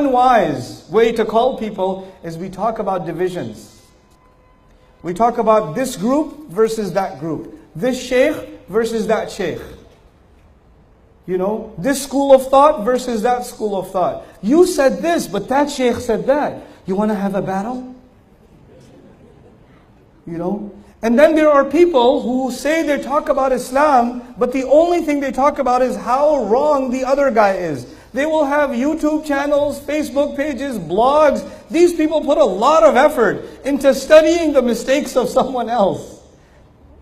Unwise way to call people is we talk about divisions. We talk about this group versus that group. This sheikh versus that sheikh. You know, this school of thought versus that school of thought. You said this, but that sheikh said that. You want to have a battle? You know? And then there are people who say they talk about Islam, but the only thing they talk about is how wrong the other guy is. They will have YouTube channels, Facebook pages, blogs. These people put a lot of effort into studying the mistakes of someone else.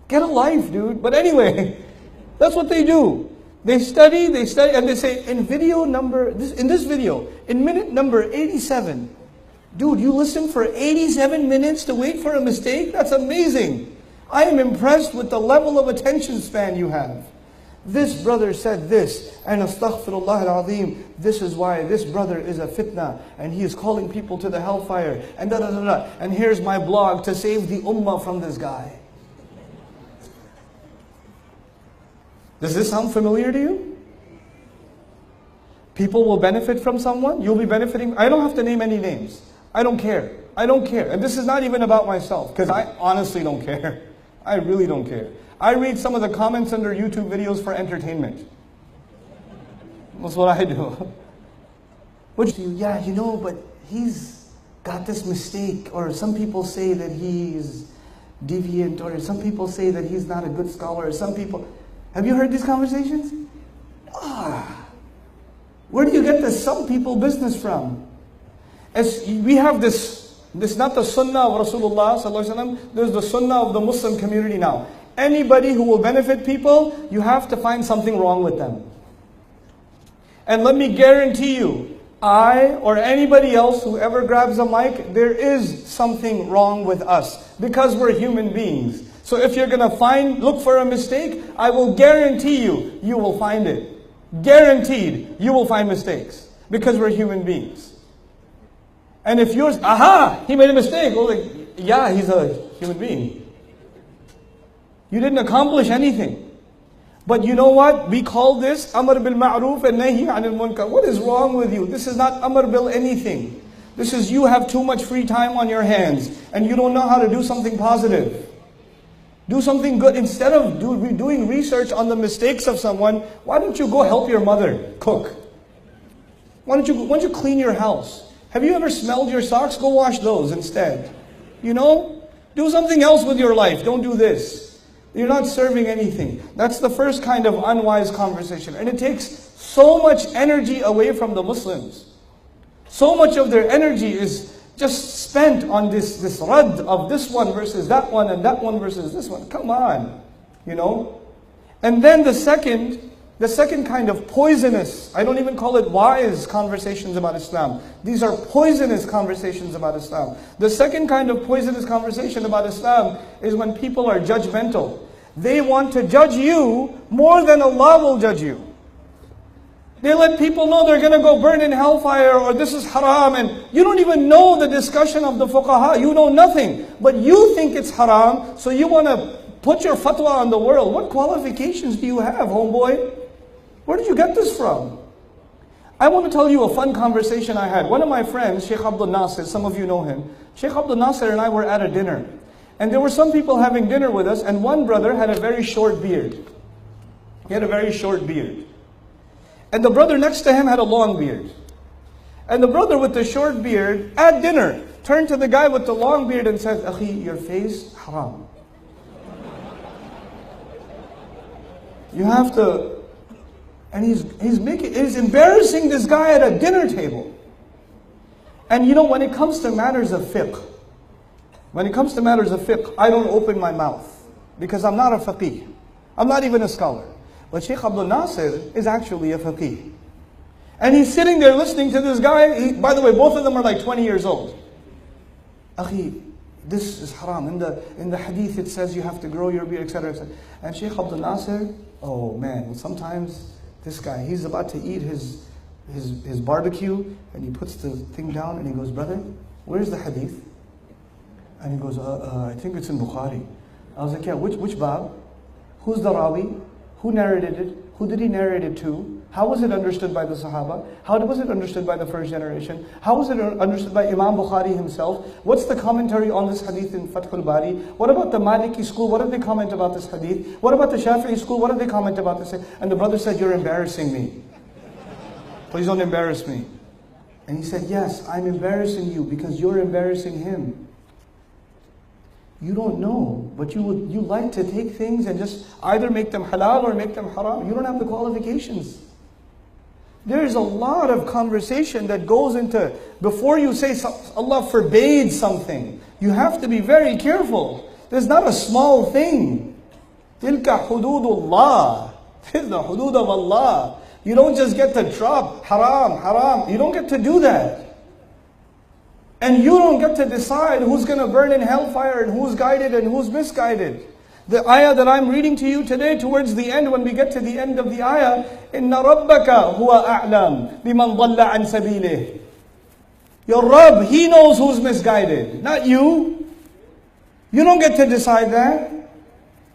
Get a life, dude. But anyway, that's what they do. They study, and they say, in this video, in minute number 87, dude, you listen for 87 minutes to wait for a mistake? That's amazing. I am impressed with the level of attention span you have. This brother said this, and astaghfirullah al-azim, this is why this brother is a fitna, and he is calling people to the hellfire, and da da da da. And here's my blog to save the ummah from this guy. Does this sound familiar to you? People will benefit from someone, you'll be benefiting. I don't have to name any names. I don't care. I don't care. And this is not even about myself, because I honestly don't care. I really don't care. I read some of the comments under YouTube videos for entertainment. That's what I do. Yeah, you know, but he's got this mistake. Or some people say that he's deviant. Or some people say that he's not a good scholar. Or some people... Have you heard these conversations? Where do you get this some people business from? As we have this not the sunnah of Rasulullah sallallahu alaihi wasallam. There's the sunnah of the Muslim community now. Anybody who will benefit people, you have to find something wrong with them. And let me guarantee you, I or anybody else who ever grabs a mic, there is something wrong with us because we're human beings. So if you're going to look for a mistake, I will guarantee you will find it. Guaranteed, you will find mistakes because we're human beings. And if yours, he made a mistake. Well, yeah, he's a human being. You didn't accomplish anything. But you know what? We call this Amr bil Ma'ruf and Nahi anil Munkar. What is wrong with you? This is not Amr bil anything. This is you have too much free time on your hands and you don't know how to do something positive. Do something good. Instead of doing research on the mistakes of someone, why don't you go help your mother cook? Why don't you clean your house? Have you ever smelled your socks? Go wash those instead. You know? Do something else with your life. Don't do this. You're not serving anything. That's the first kind of unwise conversation. And it takes so much energy away from the Muslims. So much of their energy is just spent on this rad of this one versus that one and that one versus this one. Come on, you know. And then the second kind of poisonous, I don't even call it wise conversations about Islam. These are poisonous conversations about Islam. The second kind of poisonous conversation about Islam is when people are judgmental. They want to judge you more than Allah will judge you. They let people know they're going to go burn in hellfire or this is haram, and you don't even know the discussion of the fuqaha. You know nothing. But you think it's haram, so you want to put your fatwa on the world. What qualifications do you have, homeboy? Where did you get this from? I want to tell you a fun conversation I had. One of my friends, Sheikh Abdul Nasir, some of you know him. Sheikh Abdul Nasir and I were at a dinner. And there were some people having dinner with us, and one brother had a very short beard. He had a very short beard. And the brother next to him had a long beard. And the brother with the short beard, at dinner, turned to the guy with the long beard and said, Akhi, your face, haram. You have to... And he's embarrassing this guy at a dinner table. And you know, when it comes to matters of fiqh, I don't open my mouth. Because I'm not a faqih. I'm not even a scholar. But Sheikh Abdul Nasir is actually a faqih. And he's sitting there listening to this guy. By the way, both of them are like 20 years old. Akhi, this is haram. In the hadith it says you have to grow your beard, etc. etc. And Sheikh Abdul Nasir, oh man, sometimes this guy, he's about to eat his barbecue, and he puts the thing down and he goes, brother, where's the hadith? And he goes, I think it's in Bukhari. I was like, yeah, which bab? Who's the rawi? Who narrated it? Who did he narrate it to? How was it understood by the Sahaba? How was it understood by the first generation? How was it understood by Imam Bukhari himself? What's the commentary on this hadith in Fathul Bari? What about the Maliki school? What did they comment about this hadith? What about the Shafi'i school? What did they comment about this? And the brother said, "You're embarrassing me. Please don't embarrass me." And he said, "Yes, I'm embarrassing you because you're embarrassing him. You don't know, but you like to take things and just either make them halal or make them haram. You don't have the qualifications." There is a lot of conversation that goes into, before you say Allah forbade something, you have to be very careful. There's not a small thing. Tilka hududullah. This is the hudud of Allah. You don't just get to drop haram, haram. You don't get to do that. And you don't get to decide who's going to burn in hellfire and who's guided and who's misguided. The ayah that I'm reading to you today, towards the end, when we get to the end of the ayah, إِنَّ رَبَّكَ هُوَ أَعْلَمُ بِمَنْ ضَلَّ عَنْ سَبِيلِهِ. Your Rabb, He knows who's misguided, not you. You don't get to decide that.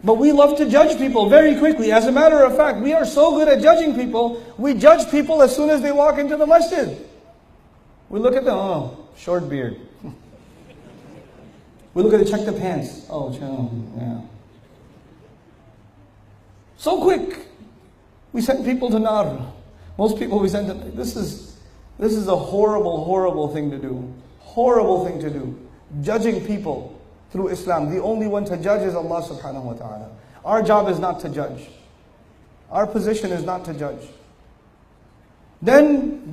But we love to judge people very quickly. As a matter of fact, we are so good at judging people, we judge people as soon as they walk into the masjid. We look at them, oh, short beard. We look at it, check the pants. Oh, yeah. So quick. We send people to nar. Most people we send to, this is a horrible, horrible thing to do. Horrible thing to do. Judging people through Islam. The only one to judge is Allah subhanahu wa ta'ala. Our job is not to judge. Our position is not to judge. Then